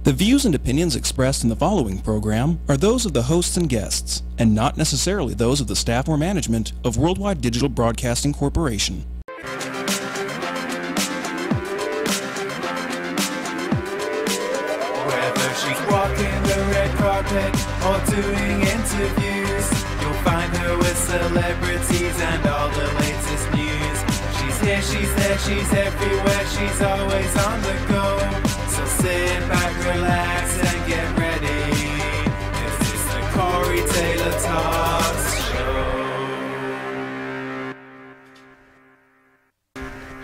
The views and opinions expressed in the following program are those of the hosts and guests, and not necessarily those of the staff or management of Worldwide Digital Broadcasting Corporation. Whether she's walking the red carpet or doing interviews, you'll find her with celebrities and all the latest news. She's here, she's there, she's everywhere, she's always on the go. So sit back, relax, and get ready. This is the Corey Taylor Talks Show.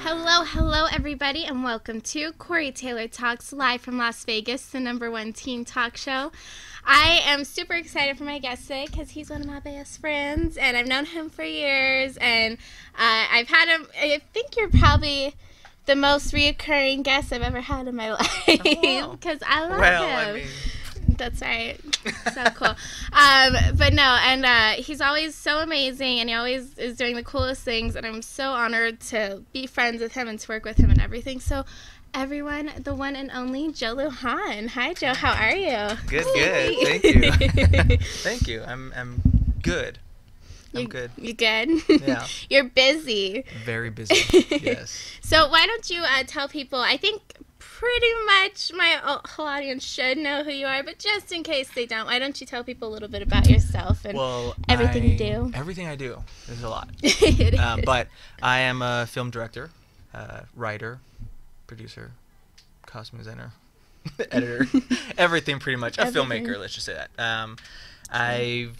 Hello everybody, and welcome to Corey Taylor Talks, live from Las Vegas, the #1 teen talk show. I am super excited for my guest today because he's one of my best friends, and I've known him for years, and I've had him. I think you're probably the most reoccurring guest I've ever had in my life because I love him. I mean, that's right. So cool. But no, and he's always so amazing, and he always is doing the coolest things, and I'm so honored to be friends with him and to work with him and everything. So everyone, the one and only Joe Lujan. Hi, Joe. How are you? good. Thank you. Thank you. I'm good. I'm good. You good? Yeah. You're busy. Very busy. Yes. So why don't you tell people, I think pretty much my whole audience should know who you are, but just in case they don't, why don't you tell people a little bit about yourself and everything you do? Everything I do. There's a lot. It is. But I am a film director, writer, producer, costume designer, editor, everything pretty much. A filmmaker, let's just say that. I've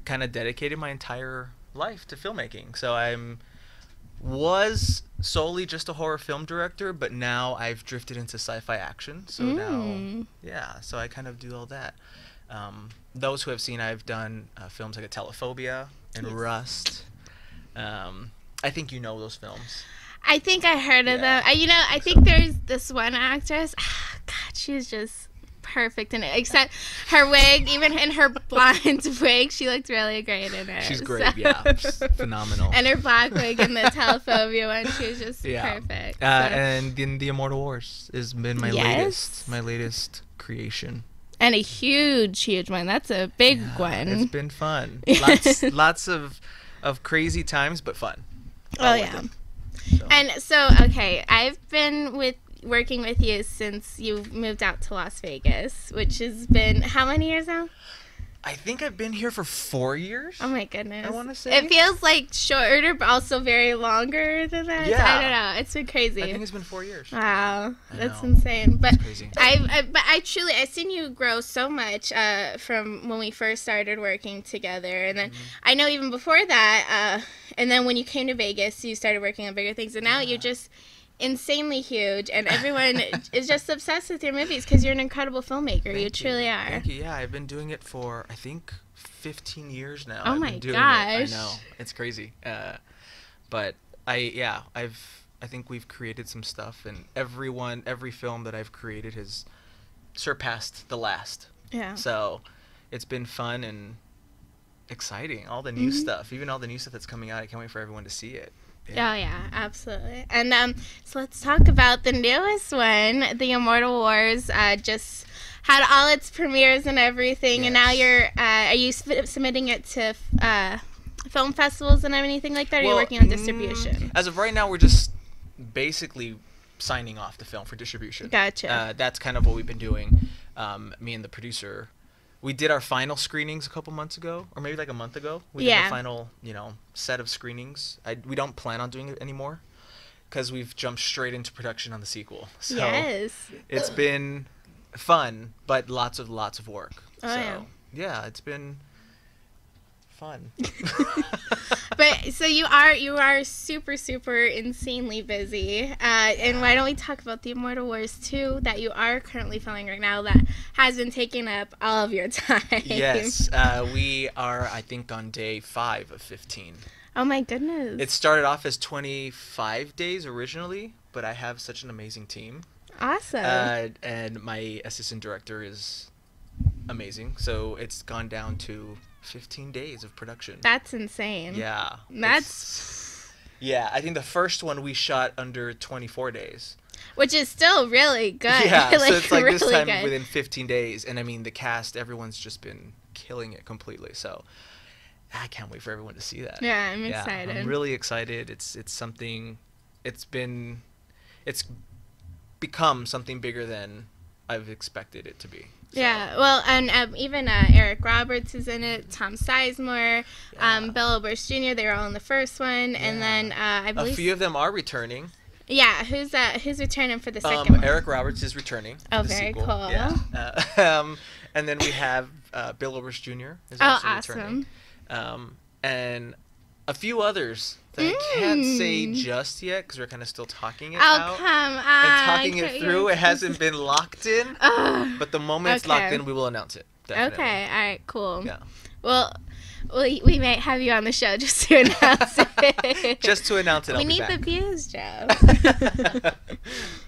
kind of dedicated my entire life to filmmaking. So was solely just a horror film director, but now I've drifted into sci-fi action. So now, yeah, so I kind of do all that. Those who have seen, I've done films like Telephobia and Rust. I think you know those films. I think I heard of them. I think there's this one actress. God, she's just perfect in it. Except her wig, even in her blonde wig, she looked really great in it. She's great, yeah. She's phenomenal. And her black wig in the Telephobia one, she was just perfect. And in The Immortal Wars has been my latest creation. And a huge one. That's a big one. It's been fun. Lots of crazy times, but fun. Oh, yeah. And so, okay, I've been working with you since you moved out to Las Vegas, which has been how many years now? I think I've been here for 4 years. Oh my goodness. I want to say. It feels like shorter, but also very longer than that. Yeah. I don't know. It's been crazy. I think it's been 4 years. Wow. That's insane. But it's crazy. I've seen you grow so much from when we first started working together. And then I know even before that, and then when you came to Vegas, you started working on bigger things. And now you're just insanely huge, and everyone is just obsessed with your movies because you're an incredible filmaker. You truly are. Thank you. Yeah, I've been doing it for, I think, 15 years now. Oh my gosh. I know. It's crazy. But I think we've created some stuff, and every film that I've created has surpassed the last. Yeah. So it's been fun and exciting. All the new stuff, even all the new stuff that's coming out, I can't wait for everyone to see it. Yeah. Oh yeah, absolutely. And so let's talk about the newest one, The Immortal Wars. Just had all its premieres and everything, and now are you submitting it to film festivals and anything like that? Or are you working on distribution? As of right now, we're just basically signing off the film for distribution. Gotcha. That's kind of what we've been doing. Me and the producer. We did our final screenings a couple months ago, or maybe like a month ago. We did the final, set of screenings. We don't plan on doing it anymore because we've jumped straight into production on the sequel. So it's been fun, but lots of work. Yeah, it's been fun. But so you are super, super insanely busy. And why don't we talk about The Immortal Wars 2 that you are currently filming right now that has been taking up all of your time? Yes, we are, I think, on day 5 of 15. Oh my goodness. It started off as 25 days originally, but I have such an amazing team. Awesome. And my assistant director is amazing, so it's gone down to 15 days of production. That's insane. Yeah. I think the first one we shot under 24 days. Which is still really good. Yeah, like, so it's like really this time good. within 15 days. And I mean, the cast, everyone's just been killing it completely. So I can't wait for everyone to see that. Yeah, I'm excited. I'm really excited. It's something, it's become something bigger than I've expected it to be. So. Yeah, well, and even Eric Roberts is in it, Tom Sizemore, Bill Oberst Jr., they were all in the first one, and then I believe... A few of them are returning. Yeah, who's returning for the second one? Eric Roberts is returning for the very sequel. cool. Yeah. And then we have Bill Oberst Jr. is also returning. And a few others that I can't say just yet because we're kind of still talking it out. Oh, come on. And talking it through. It hasn't been locked in. But the moment it's locked in, we will announce it. Definitely. Okay, all right, cool. Yeah. Well, we might have you on the show just to announce it. Just to announce it, we I'll be need back. the views, Joe.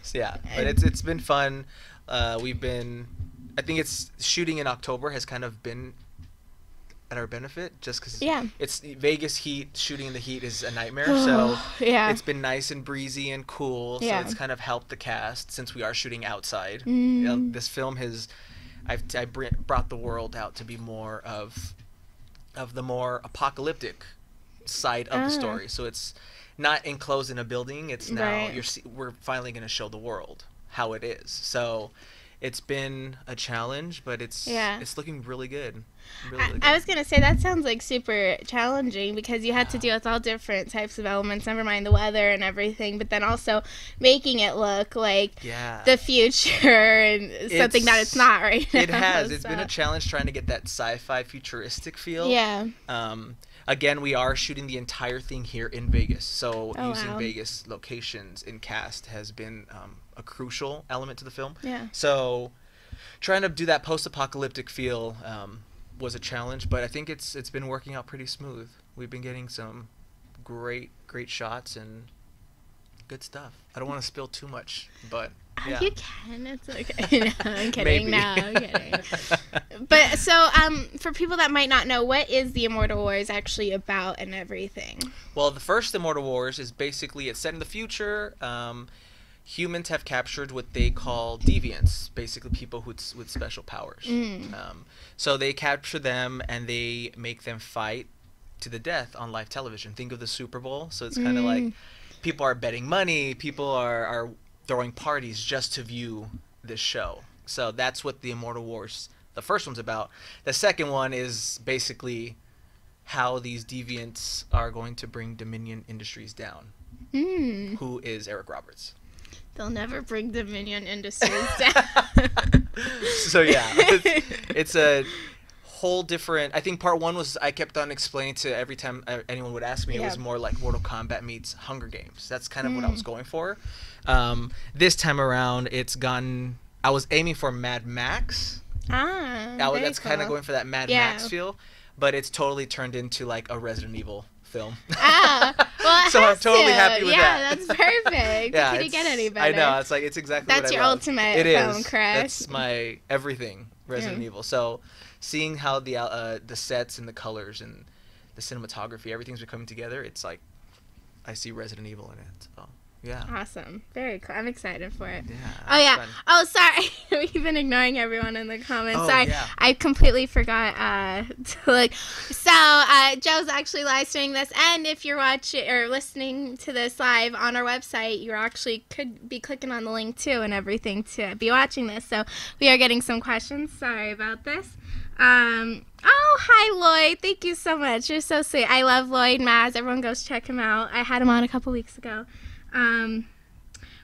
So, yeah, but it's been fun. I think it's shooting in October has kind of been at our benefit just because it's Vegas heat. Shooting in the heat is a nightmare. So it's been nice and breezy and cool. So it's kind of helped the cast since we are shooting outside. This film has I brought the world out to be more of the more apocalyptic side of the story. So it's not enclosed in a building. It's now we're finally going to show the world how it is. So it's been a challenge, but it's looking really good. Really good. I was going to say that sounds like super challenging because you had to deal with all different types of elements, never mind the weather and everything, but then also making it look like the future and something that it's not right now. It has. It's been a challenge trying to get that sci-fi futuristic feel. Yeah. Again, we are shooting the entire thing here in Vegas, so using Vegas locations in cast has been a crucial element to the film. Yeah. So trying to do that post-apocalyptic feel was a challenge, but I think it's been working out pretty smooth. We've been getting some great shots and good stuff. I don't want to spill too much, but yeah. You can. It's okay. No, I'm kidding. Maybe. No, I'm kidding. But so, for people that might not know, what is the Immortal Wars actually about and everything? Well, the first Immortal Wars is basically it's set in the future. Humans have captured what they call deviants, basically people with special powers. So they capture them and they make them fight to the death on live television. Think of the Super Bowl. So it's kind of like people are betting money, people are throwing parties just to view this show. So that's what the Immortal Wars, the first one's about. The second one is basically how these deviants are going to bring Dominion Industries down. Who is Eric Roberts? They'll never bring Dominion Industries down. So yeah, it's a whole different. I think part one was I kept on explaining to every time anyone would ask me, it was more like Mortal Kombat meets Hunger Games. That's kind of what I was going for. This time around, it's gotten. I was aiming for Mad Max. That's kind of going for that Mad Max feel, but it's totally turned into like a Resident Evil film. Well, so I'm totally happy with that. Yeah, that's perfect. Can you get any better? I know. It's like it's exactly that's what I your love. ultimate It film is. crush. That's my everything. Resident Evil. So seeing how the sets and the colors and the cinematography, everything's been coming together. It's like I see Resident Evil in it. So yeah. Awesome. Very cool. I'm excited for it. Yeah. Oh yeah. Fun. Oh sorry. We've been ignoring everyone in the comments. Oh, sorry. yeah. I completely forgot to look. So Joe's actually live streaming this, and if you're watching or listening to this live on our website, you actually could be clicking on the link too and everything to be watching this. So we are getting some questions. Sorry about this. Oh, hi, Lloyd. Thank you so much. You're so sweet. I love Lloyd Maz. Everyone goes check him out. I had him on a couple weeks ago.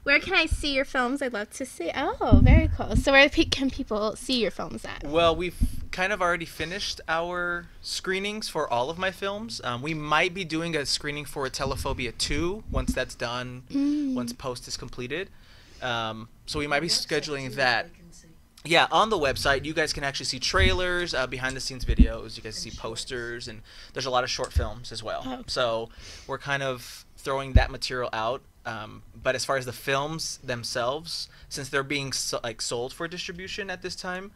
Where can I see your films? I'd love to see. Oh, very cool. So where can people see your films at? Well, we've kind of already finished our screenings for all of my films. We might be doing a screening for Telephobia 2 once that's done, once post is completed. So we might be scheduling that. Yeah, on the website, you guys can actually see trailers, behind-the-scenes videos. You guys see posters, and there's a lot of short films as well. Oh. So we're kind of throwing that material out. But as far as the films themselves, since they're being sold for distribution at this time,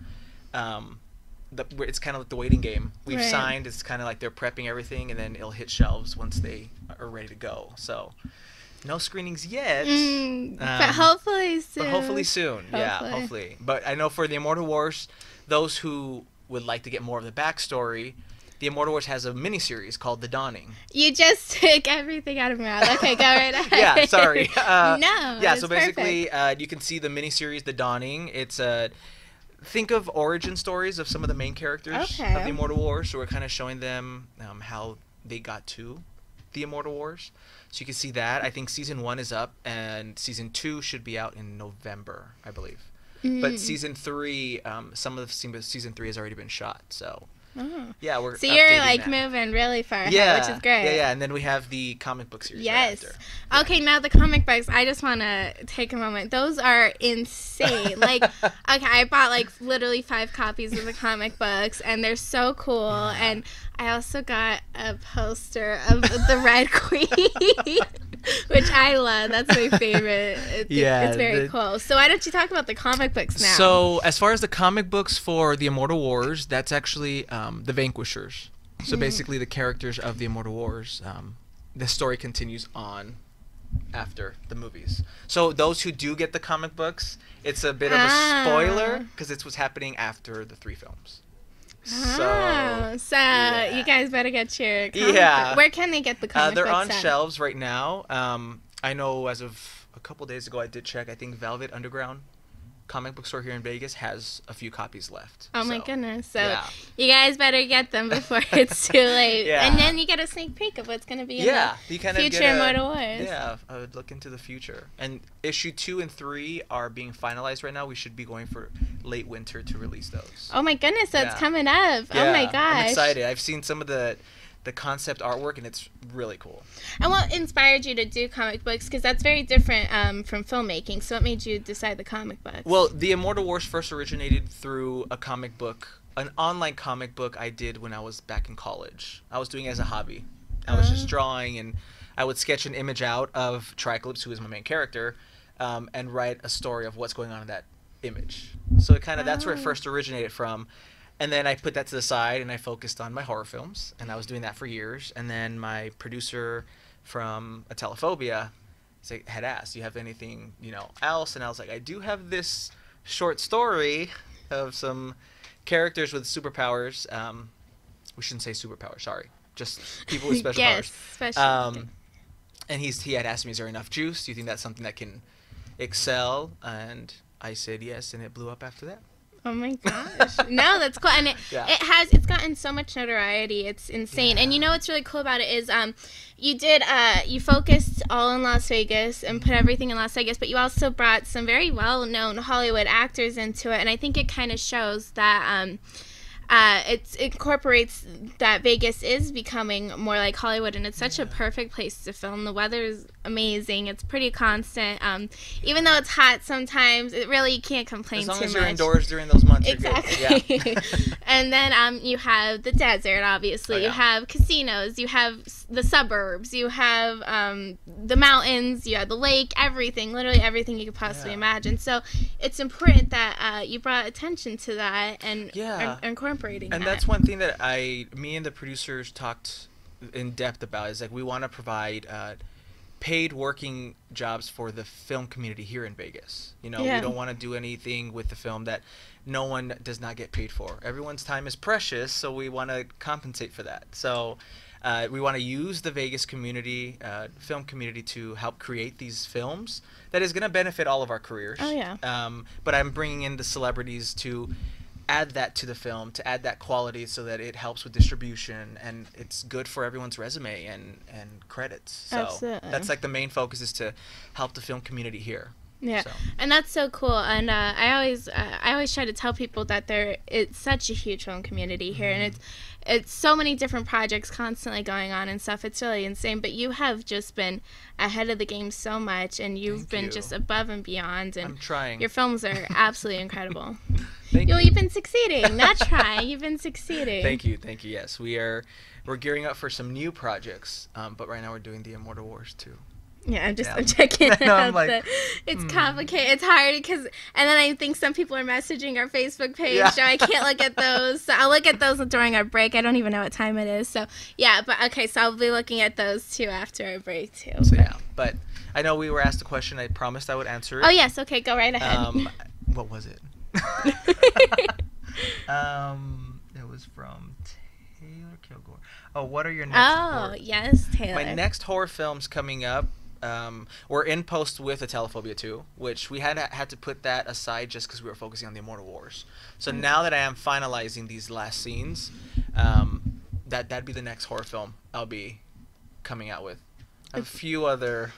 it's kind of like the waiting game. We've signed. It's kind of like they're prepping everything, and then it'll hit shelves once they are ready to go. So No screenings yet. But hopefully soon. Yeah, hopefully. But I know for the Immortal Wars, those who would like to get more of the backstory, the Immortal Wars has a miniseries called The Dawning. You just took everything out of my mouth. Okay, go right ahead. Yeah, sorry. No. Yeah, so basically, you can see the miniseries The Dawning. It's think of origin stories of some of the main characters of the Immortal Wars. So we're kind of showing them how they got to the Immortal Wars. So you can see that. I think season 1 is up, and season 2 should be out in November, I believe. But season 3, some of the season 3 has already been shot. So yeah, we're so you're like that. moving really far ahead, which is great. Yeah, and then we have the comic book series. Yes. Right after. Okay, now the comic books. I just want to take a moment. Those are insane. Like, okay, I bought like literally 5 copies of the comic books, and they're so cool. And I also got a poster of the Red Queen, which I love. That's my favorite. It's very cool. So why don't you talk about the comic books now? So as far as the comic books for the Immortal Wars, that's actually the Vanquishers. So basically the characters of the Immortal Wars. The story continues on after the movies. So those who do get the comic books, it's a bit of a spoiler because it's what's happening after the 3 films. So you guys better get your comic book. Where can they get the comic books? They're on shelves right now. I know as of a couple days ago I did check. I think Velvet Underground comic book store here in Vegas has a few copies left. Oh my goodness. So you guys better get them before it's too late. And then you get a sneak peek of what's going to be in the future Immortal Wars. Yeah, I would look into the future. And issue 2 and 3 are being finalized right now. We should be going for late winter to release those. Oh my goodness, so it's coming up. Oh my gosh. I'm excited. I've seen some of the concept artwork, and it's really cool. And what inspired you to do comic books? Because that's very different from filmmaking. So what made you decide the comic books? Well, the Immortal Wars first originated through a comic book, an online comic book I did when I was back in college. I was doing it as a hobby. I was just drawing, and I would sketch an image out of Triclops, who is my main character, and write a story of what's going on in that image. So it kind of that's where it first originated from. And then I put that to the side, and I focused on my horror films, and I was doing that for years. And then my producer from Atelophobia had asked, "Do you have anything, else?" And I was like, "I do have this short story of some characters with superpowers. We shouldn't say superpowers. Sorry, just people with special powers." And he had asked me, "Is there enough juice? Do you think that's something that can excel?" And I said yes, and it blew up after that. Oh my gosh. No, that's cool. And it's gotten so much notoriety. It's insane. And what's really cool about it is you focused all in Las Vegas and put everything in Las Vegas, but you also brought some very well-known Hollywood actors into it. And I think it kind of shows that it incorporates that Vegas is becoming more like Hollywood, and it's such a perfect place to film. The weather is amazing. It's pretty constant. Even though it's hot sometimes, you can't complain too much. As long as you're indoors during those months, exactly. You're good. Yeah. And then you have the desert, obviously. You have casinos. You have the suburbs. You have the mountains. You have the lake. Everything, literally everything you could possibly imagine. So it's important that you brought attention to that and incorporating that. And that's one thing that me and the producers talked in depth about is we want to provide paid working jobs for the film community here in Vegas. We don't want to do anything with the film that no one does not get paid for. Everyone's time is precious, so we want to compensate for that. So we want to use the Vegas community, film community, to help create these films that is going to benefit all of our careers. Oh yeah. But I'm bringing in the celebrities to add that to the film, to add that quality so that it helps with distribution and it's good for everyone's resume and credits. So absolutely. That's the main focus, is to help the film community here. Yeah, and that's so cool. And I always try to tell people that it's such a huge film community here, and it's so many different projects constantly going on and stuff. It's really insane. But you have just been ahead of the game so much, and you've been just above and beyond. And I'm trying. Your films are absolutely incredible. Thank you. You've been succeeding. Not trying. You've been succeeding. Thank you. Yes, we're gearing up for some new projects, but right now we're doing the Immortal Wars too. Yeah, I'm checking it out. It's complicated. It's hard and then I think some people are messaging our Facebook page, so I can't look at those. So I'll look at those during our break. I don't even know what time it is. So yeah, but okay, so I'll be looking at those too after our break too. So but I know we were asked a question. I promised I would answer it. Oh, yes. Okay, go right ahead. What was it? It was from Taylor Kilgore. Oh, what are your next horror? Yes, Taylor. My next horror film's coming up. We're in post with a Telephobia 2, which we had to put that aside just because we were focusing on the Immortal Wars. So now that I am finalizing these last scenes, that'd be the next horror film I'll be coming out with. I have a few other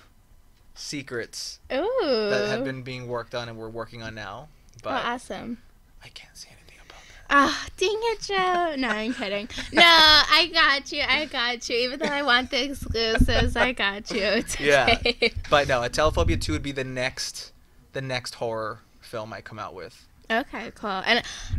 secrets that have been being worked on and we're working on now. But awesome. I can't say anything about that. Oh, dang it, Joe. No, I'm kidding. No, I got you. Even though I want the exclusives, I got you. It's okay. Yeah. But no, a Telephobia 2 would be the next horror film I come out with. Okay, cool.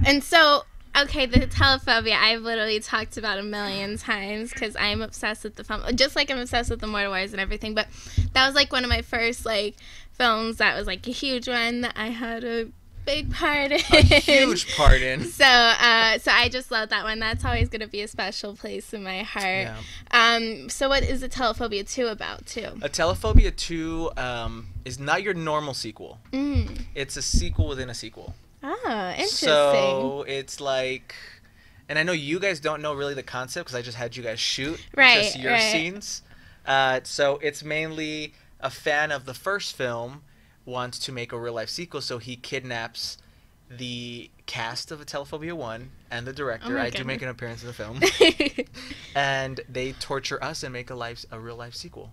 And so, okay, the Telephobia, I've literally talked about a million times because I'm obsessed with the film. Just like I'm obsessed with the Immortal Wars and everything. But that was like one of my first like films that was like a huge one that I had a big part in. A huge part in. So I just love that one. That's always going to be a special place in my heart. Yeah. So what is a Telephobia 2 about, too? A Telephobia 2 is not your normal sequel. It's a sequel within a sequel. Oh, interesting. So it's like, and I know you guys don't know really the concept because I just had you guys shoot just your scenes. So it's mainly a fan of the first film wants to make a real life sequel, so he kidnaps the cast of a Telephobia 1 and the director. I do make an appearance in the film. And they torture us and make a real life sequel.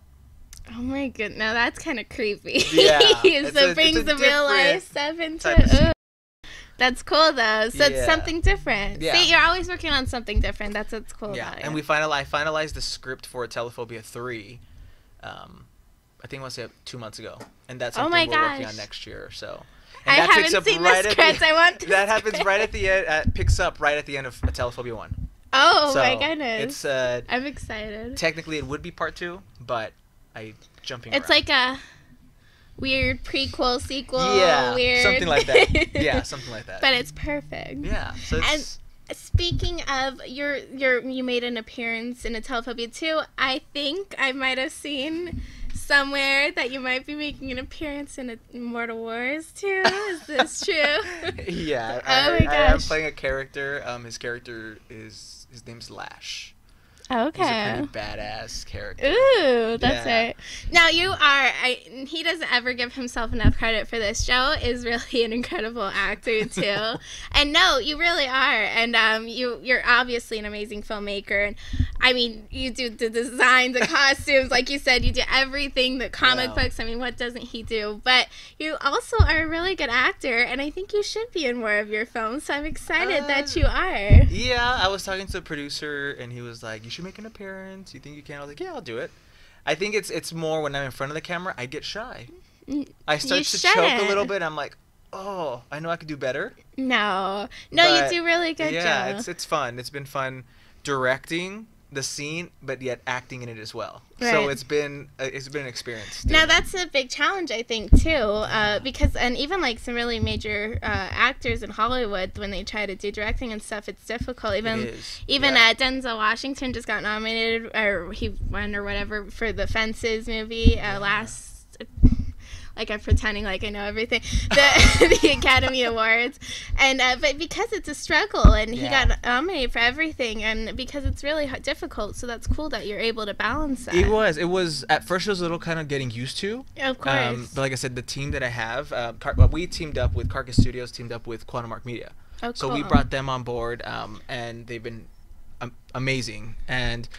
Oh my goodness, now that's kind of creepy. Yeah. So it brings the real life stuff into it. That's cool though. So it's something different. Yeah. See, you're always working on something different. That's what's cool about it. And I finalized the script for Telephobia 3. I think I want to say 2 months ago, and that's something we're working on next year or so. And I haven't seen the script. I want to. That happens right at the end. Picks up right at the end of Telephobia 1. Oh my goodness! It's I'm excited. Technically, it would be part 2, but jumping. It's like a weird prequel, sequel. Yeah, weird. something like that. Yeah, something like that. But it's perfect. Yeah. So it's. And speaking of you made an appearance in a Telephobia 2. I think I might have seen somewhere that you might be making an appearance in Immortal Wars too. Is this true? Yeah. Oh my gosh. I am playing a character. His name's Lash. Okay. He's a pretty badass character. Ooh, that's right. Now he doesn't ever give himself enough credit for this. Joe is really an incredible actor too. And no, you really are. And you're obviously an amazing filmmaker. And I mean, you do the design, the costumes, like you said, you do everything, the comic books. I mean, what doesn't he do? But you also are a really good actor, and I think you should be in more of your films. So I'm excited that you are. Yeah, I was talking to the producer, and he was like, "You should make an appearance. You think you can?" I was like, "Yeah, I'll do it." I think it's more when I'm in front of the camera, I get shy. I start to choke a little bit. I'm like, "Oh, I know I could do better." No, but you do really good, Joe. Yeah, it's fun. It's been fun directing the scene, but yet acting in it as well. Right. So it's been an experience. Now that's a big challenge, I think, too, because even like some really major actors in Hollywood, when they try to do directing and stuff, it's difficult. Even Denzel Washington just got nominated, or he won or whatever for the Fences movie last. Like I'm pretending like I know everything. The Academy Awards, and but because it's a struggle, and he got nominated for everything, and because it's really difficult, so that's cool that you're able to balance that. It was at first it was a little kind of getting used to. Of course. But like I said, the team that I have, we teamed up with Carcass Studios, teamed up with Quantum Arc Media. Oh, cool. So we brought them on board, and they've been amazing. And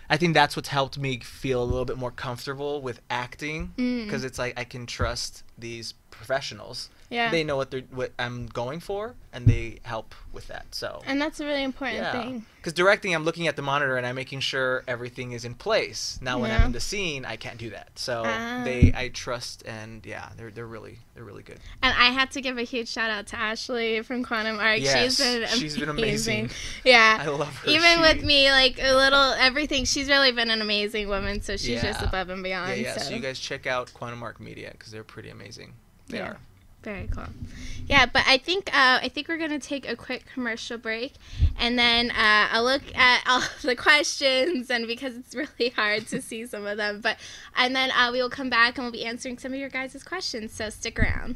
I think that's what's helped me feel a little bit more comfortable with acting, because it's like I can trust these professionals. Yeah. They know what I'm going for, and they help with that. So. And that's a really important thing. Because directing, I'm looking at the monitor and I'm making sure everything is in place. Now, when I'm in the scene, I can't do that. So I trust, and they're really good. And I had to give a huge shout out to Ashley from Quantum Arc. Yes, she's been amazing. Yeah, I love her. Even with me, like a little everything, she's really been an amazing woman. So she's just above and beyond. So you guys check out Quantum Arc Media because they're pretty amazing. They are. Very cool. Yeah, but I think we're gonna take a quick commercial break, and then I'll look at all the questions, and because it's really hard to see some of them, and then we will come back and we'll be answering some of your guys' questions. So stick around.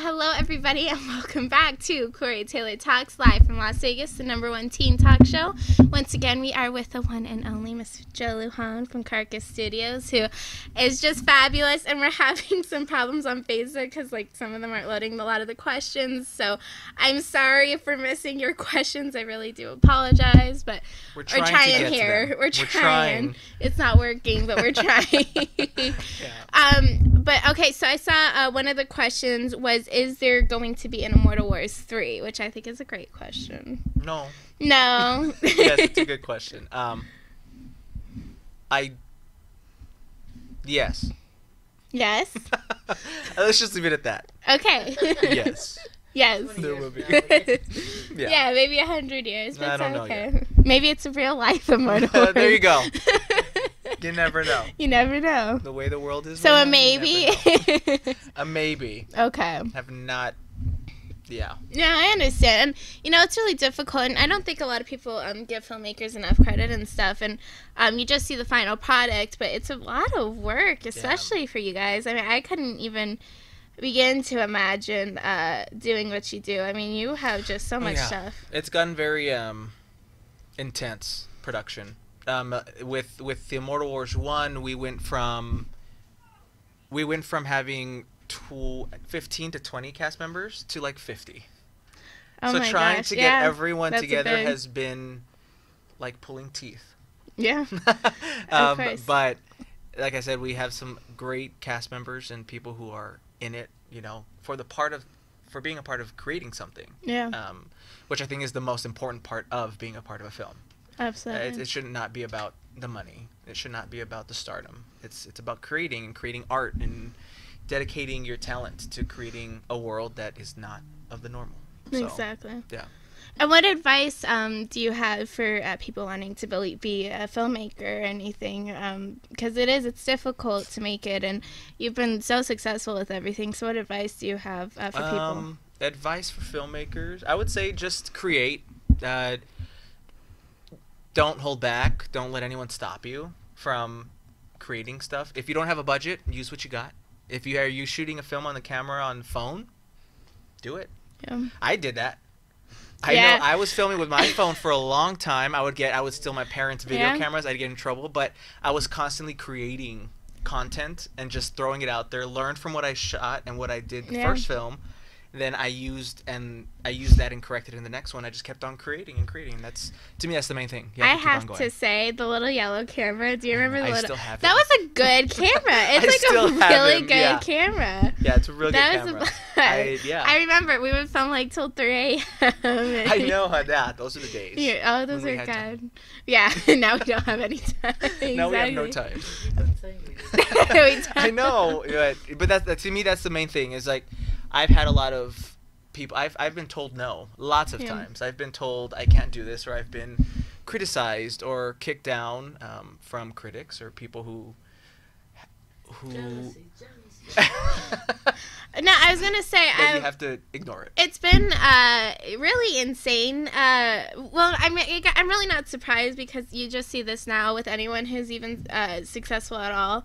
Hello, everybody, and welcome back to Corey Taylor Talks, live from Las Vegas, the #1 teen talk show. Once again, we are with the one and only Miss Joe Lujan from Carcass Studios, who is just fabulous, and we're having some problems on Facebook because, like, some of them aren't loading a lot of the questions, so I'm sorry if we're missing your questions. I really do apologize, but we're trying here. We're trying. It's not working, but we're trying. Yeah. But, okay, so I saw one of the questions was, is there going to be an Immortal Wars 3? Which I think is a great question. No. No. Yes, it's a good question. Yes. Yes? Let's just leave it at that. Okay. Yes. Yes. There will be. Yeah, maybe 100 years, but I don't it's know okay. yet. Maybe it's a real life Immortal Wars. There you go. You never know. You never know. The way the world is. So right a now, maybe? A maybe. Okay. Have not. Yeah. Yeah, I understand. And, you know, it's really difficult, and I don't think a lot of people give filmmakers enough credit and stuff, and you just see the final product, but it's a lot of work, especially for you guys. I mean, I couldn't even begin to imagine doing what you do. I mean, you have just so much stuff. It's gotten very intense production. With the Immortal Wars 1, we went from having 15 to 20 cast members to like 50. Oh so my trying gosh. to get everyone together big... has been like pulling teeth. Yeah. Of course. But like I said, we have some great cast members and people who are in it, you know, for being a part of creating something. Yeah. Which I think is the most important part of being a part of a film. Absolutely. It should not be about the money. It should not be about the stardom. It's about creating art and dedicating your talent to creating a world that is not of the normal. So, exactly. Yeah. And what advice do you have for people wanting to be a filmmaker or anything? Because it's difficult to make it, and you've been so successful with everything. So what advice do you have for people? Advice for filmmakers? I would say just create. Don't hold back. Don't let anyone stop you from creating stuff. If you don't have a budget, use what you got. If you are shooting a film on the camera on phone, do it. Yeah. I did that. I know I was filming with my phone for a long time. I would steal my parents' video cameras. I'd get in trouble, but I was constantly creating content and just throwing it out there. Learned from what I shot and what I did the first film, then I used that and corrected it in the next one. I just kept on creating and creating. That's, to me, that's the main thing. You I have to keep on have going. to say, the little yellow camera. Do you remember the I little? still have it. That was a good camera. It's like still a have really him, good yeah. camera. Yeah, it's a really good That was camera. a I remember we would film like till 3 a.m. I know how that. Those are the days. Yeah, oh, those when we are had good. time. Yeah, now we don't have any time. Now we have no Exactly. time. I know, but that to me that's the main thing. Is like, I've had a lot of people. I've been told no lots of times. I've been told I can't do this, or I've been criticized or kicked down from critics or people who. Jealousy. No, I was gonna say Then you have to ignore it. it's been really insane. Well, I'm really not surprised because you just see this now with anyone who's even successful at all.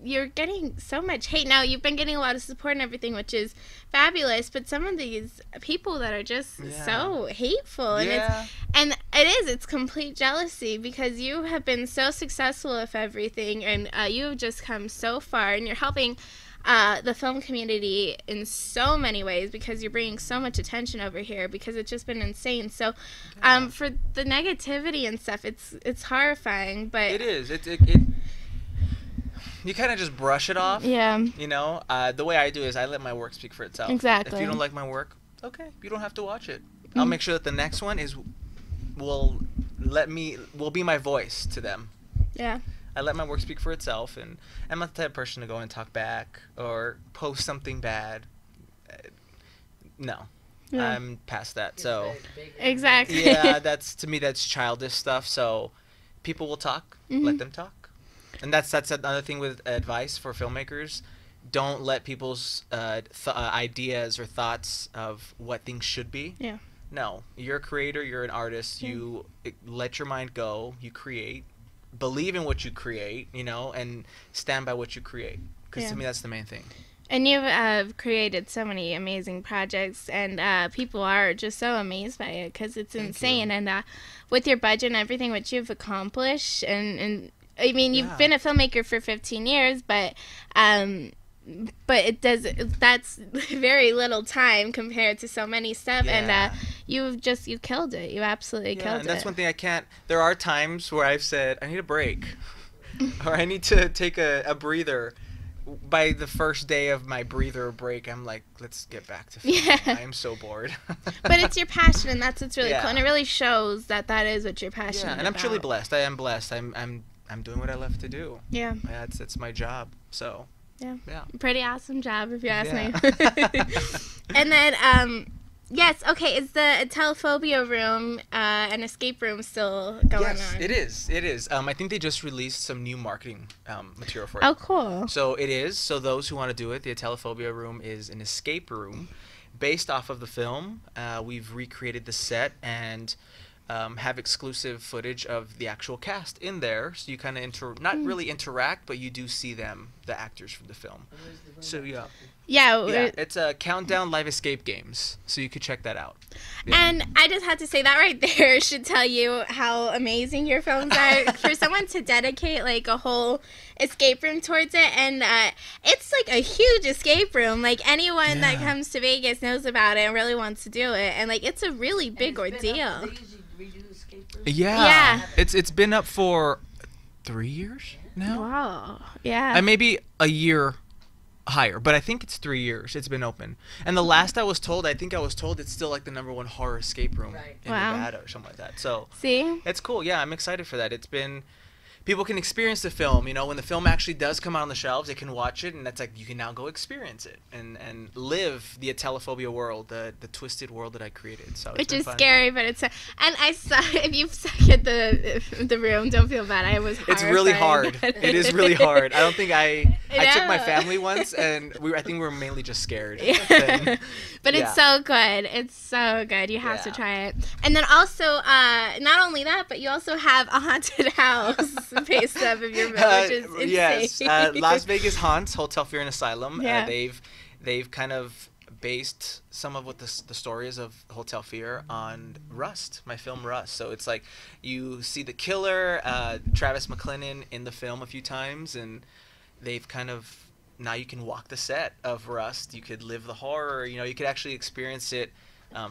You're getting so much hate now. You've been getting a lot of support and everything, which is fabulous. But some of these people that are just so hateful, and it's complete jealousy because you have been so successful with everything, and you've just come so far, and you're helping the film community in so many ways because you're bringing so much attention over here because it's just been insane. So for the negativity and stuff, it's horrifying, but It is. It you kind of just brush it off. Yeah. You know, the way I do is I let my work speak for itself. Exactly. If you don't like my work, okay, you don't have to watch it. I'll make sure that the next one will be my voice to them. Yeah. I let my work speak for itself, and I'm not the type of person to go and talk back or post something bad. No, Yeah. I'm past that. So Exactly. yeah, to me that's childish stuff. So people will talk, let them talk, and that's another thing with advice for filmmakers. Don't let people's ideas or thoughts of what things should be. Yeah. No, you're a creator. You're an artist. You let your mind go. You create. Believe in what you create, and stand by what you create. Because to me, that's the main thing. And you've created so many amazing projects, and people are just so amazed by it because it's insane. And with your budget and everything, which you've accomplished, and I mean, you've been a filmmaker for 15 years, but that's very little time compared to so many stuff, and you killed it. You absolutely killed it. And that's one thing there are times where I've said I need a break or I need to take a breather. By the first day of my breather or break, I'm like, let's get back to film. I am so bored. But it's your passion, and that's what's really cool, and it really shows that is what you're passionate about. And I'm truly blessed. I am blessed. I'm doing what I love to do. Yeah. It's my job. So Yeah. Pretty awesome job, if you ask me. And then, yes, okay, is the telephobia room an escape room still going on? Yes, it is. It is. I think they just released some new marketing material for it. Oh, cool. So it is. So those who want to do it, the telephobia room is an escape room based off of the film. We've recreated the set and have exclusive footage of the actual cast in there, so you kind of not really interact, but you do see them, the actors from the film. So yeah, it's a Countdown Live Escape Games, so you could check that out. And I just have to say that right there should tell you how amazing your films are. For someone to dedicate like a whole escape room towards it, and it's like a huge escape room. Like anyone that comes to Vegas knows about it and really wants to do it, and like it's a really big ordeal. Yeah. It's been up for 3 years now. Wow. Yeah. And maybe a year higher, but I think it's 3 years it's been open. And the last I was told it's still like the #1 horror escape room in Nevada or something like that. So see, it's cool. Yeah, I'm excited for that. People can experience the film, when the film actually does come out on the shelves, they can watch it, and that's like you can now go experience it and live the telephobia world, the twisted world that I created. So which is fun. Scary, but it's and I saw if you suck at the room, don't feel bad. I was horrified. It's really hard. It is really hard. I don't think I took my family once, and I think we were mainly just scared. But it's so good. It's so good. You have to try it. And then also, not only that, but you also have a haunted house based off of your film, which is insane. Yes, Las Vegas Haunts, Hotel Fear and Asylum. They've kind of based some of what the story is of Hotel Fear on Rust, my film Rust. So it's like you see the killer, Travis McClellan, in the film a few times, and they've kind of now you can walk the set of Rust. You could live the horror. You know, you could actually experience it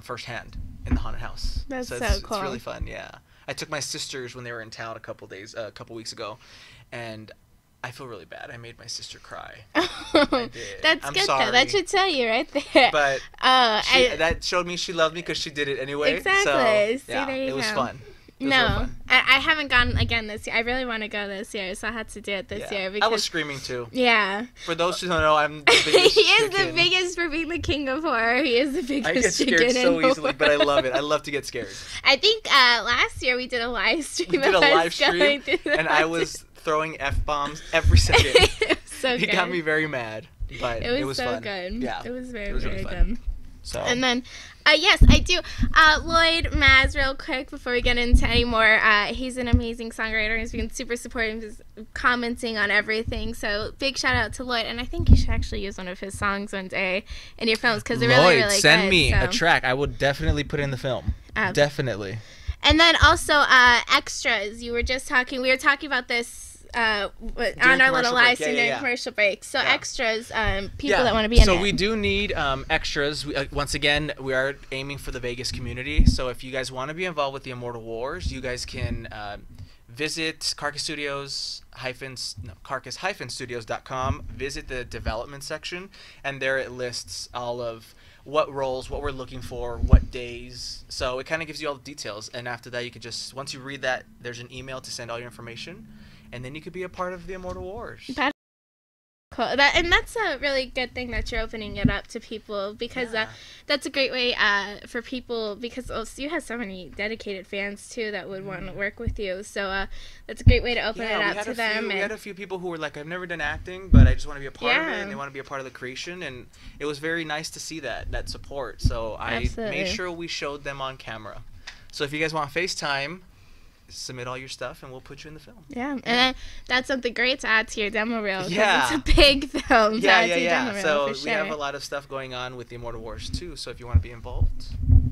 firsthand in the haunted house. That's so cool. It's really fun. Yeah, I took my sisters when they were in town a couple weeks ago, and I feel really bad. I made my sister cry. I did. That's I'm good sorry. though. That should tell you right there. But that showed me she loved me because she did it anyway. Exactly. So, See, yeah, there you it was go. fun. It was No, real fun. I haven't gone again this year. I really want to go this year, so I had to do it this year. Because, I was screaming too. Yeah. For those who don't know, I'm the biggest He is chicken. the biggest for being the king of horror. He is the biggest I get chicken scared in so easily, horror. but I love it. I love to get scared. I think last year we did a live stream. We did a of us live stream, going through the and I was throwing F-bombs every second. It was so It good. got me very mad, but It was so fun. good. Yeah, It was very, really very fun. good. So, And then, yes, I do. Lloyd Maz, real quick, before we get into any more, he's an amazing songwriter. He's been super supportive, just commenting on everything. So, big shout out to Lloyd. And I think you should actually use one of his songs one day in your films because they're really, really send good. me so. a track. I would definitely put it in the film. Definitely. And then also, extras. We were talking about this on our little live stream during commercial break. So extras, people that want to be in it. So we do need extras. Once again, we are aiming for the Vegas community. So if you guys want to be involved with the Immortal Wars, you guys can visit Carcass-Studios.com, visit the development section, and there it lists all of what roles, what we're looking for, what days. So it kind of gives you all the details. And after that, you can just, once you read that, there's an email to send all your information. And then you could be a part of the Immortal Wars. That's cool. And that's a really good thing that you're opening it up to people because that's a great way for people because you have so many dedicated fans too that would want to work with you. So that's a great way to open it up to them. We had a few people who were like, I've never done acting, but I just want to be a part of it, and they want to be a part of the creation. And it was very nice to see that support. So I made sure we showed them on camera. So if you guys want FaceTime, submit all your stuff and we'll put you in the film. Yeah, and that's something great to add to your demo reel. Yeah, it's a big film. Yeah. So sure. we have a lot of stuff going on with the Immortal Wars too. So if you want to be involved,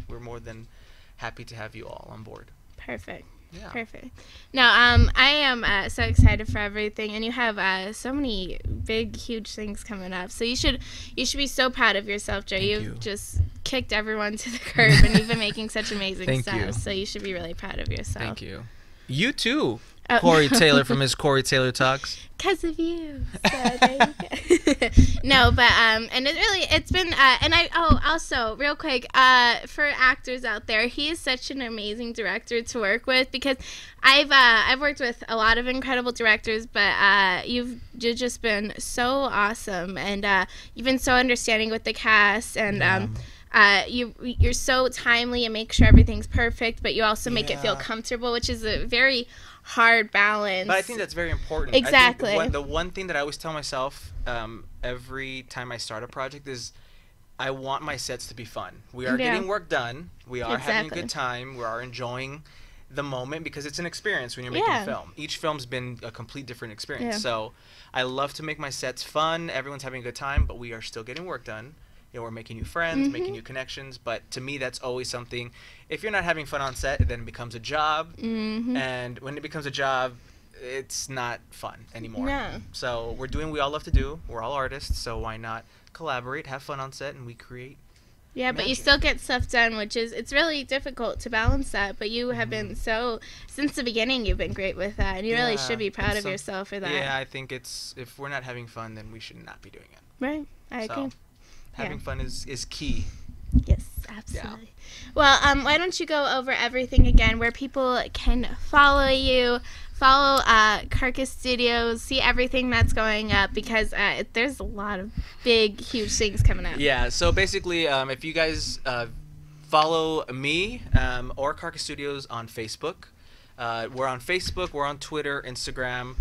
we're more than happy to have you all on board. Perfect. Yeah. Perfect. No, I am so excited for everything, and you have so many big, huge things coming up. So you should be so proud of yourself, Joe. You've just kicked everyone to the curb, and you've been making such amazing stuff. So you should be really proud of yourself. Thank you. You too, Corey Taylor from his Corey Taylor Talks. Because of you. So there you go. No, but and it's been and also real quick for actors out there, he is such an amazing director to work with because I've worked with a lot of incredible directors, but you've just been so awesome, and you've been so understanding with the cast, and you're so timely and make sure everything's perfect, but you also make it feel comfortable, which is a very hard balance. But I think that's very important. Exactly. I think the one thing that I always tell myself every time I start a project is I want my sets to be fun. We are getting work done. We are having a good time. We are enjoying the moment because it's an experience when you're making a film. Each film's been a complete different experience. So I love to make my sets fun. Everyone's having a good time, but we are still getting work done. You know, we're making new friends, making new connections, but to me that's always something. If you're not having fun on set, then it becomes a job, and when it becomes a job, it's not fun anymore. No. So we're doing what we all love to do. We're all artists, so why not collaborate, have fun on set, and we create. Yeah, magic. but you still get stuff done, which is, it's really difficult to balance that, but you have been since the beginning, you've been great with that, and you really should be proud of yourself for that. Yeah, I think if we're not having fun, then we should not be doing it. Right, I agree. Having fun is key. Yes, absolutely. Well, why don't you go over everything again, where people can follow you, follow Carcass Studios, see everything that's going up, because there's a lot of big, huge things coming up. Yeah, so basically, if you guys follow me or Carcass Studios on Facebook, we're on Facebook, we're on Twitter, Instagram.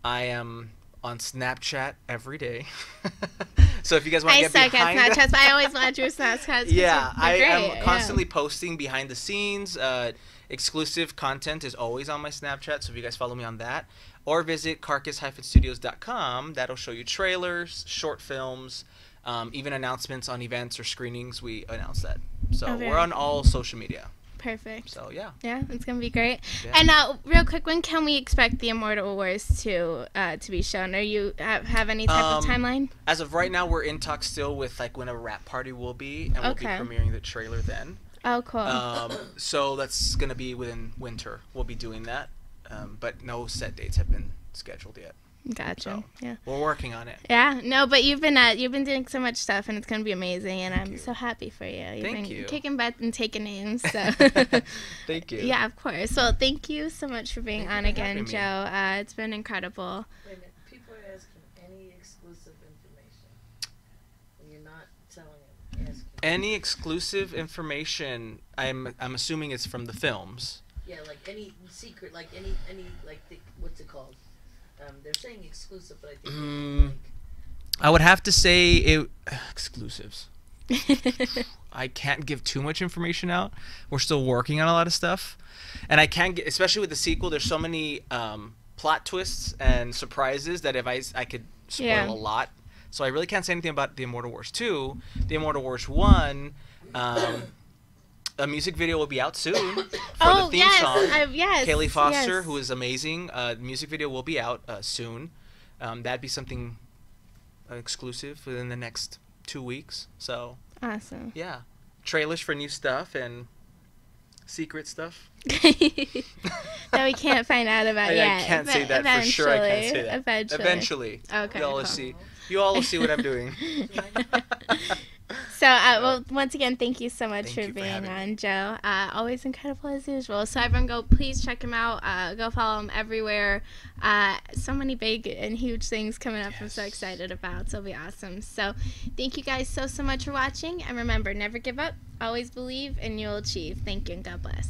I am on Snapchat every day. So if you guys want to get behind... I suck at Snapchats, but I always watch your Snapchats. Yeah, I'm constantly posting behind the scenes. Exclusive content is always on my Snapchat, so if you guys follow me on that. Or visit Carcass-Studios.com. That'll show you trailers, short films, even announcements on events or screenings. We announce that. So we're on all social media. Perfect. So yeah. Yeah, it's gonna be great. Yeah. And real quick, when can we expect the Immortal Wars to be shown? Are you have any type of timeline? As of right now, we're in talks still with like when a wrap party will be, and we'll be premiering the trailer then. Oh, cool. So that's gonna be within winter. We'll be doing that, but no set dates have been scheduled yet. Gotcha. So yeah. We're working on it. Yeah. No, but you've been doing so much stuff, and it's gonna be amazing, and I'm so happy for you. You've been kicking butt and taking names. So. Thank you. Yeah, of course. Well, thank you so much for being on again, Joe. It's been incredible. Wait a minute. People are asking any exclusive information. And you're not telling them. Asking. Any exclusive information? I'm assuming it's from the films. Yeah, like any secret, like any like what's it called? They're saying exclusive, but I think I would have to say exclusives. I can't give too much information out. We're still working on a lot of stuff, and I can't get, especially with the sequel. There's so many plot twists and surprises that if I could spoil a lot. So I really can't say anything about the Immortal Wars 2. The Immortal Wars 1. A music video will be out soon for the theme song. Kaylee Foster, who is amazing. The music video will be out soon. That'd be something exclusive within the next 2 weeks. So awesome. Yeah, trailers for new stuff and secret stuff that we can't find out about yet. I can't say that for sure. I can't say that. Eventually. Okay. You all will see what I'm doing. So, well, once again, thank you so much for being on, Joe. Always incredible as usual. So, everyone, please check him out. Go follow him everywhere. So many big and huge things coming up. I'm so excited about. So, it'll be awesome. So, thank you guys so much for watching. And remember, never give up. Always believe, and you'll achieve. Thank you, and God bless.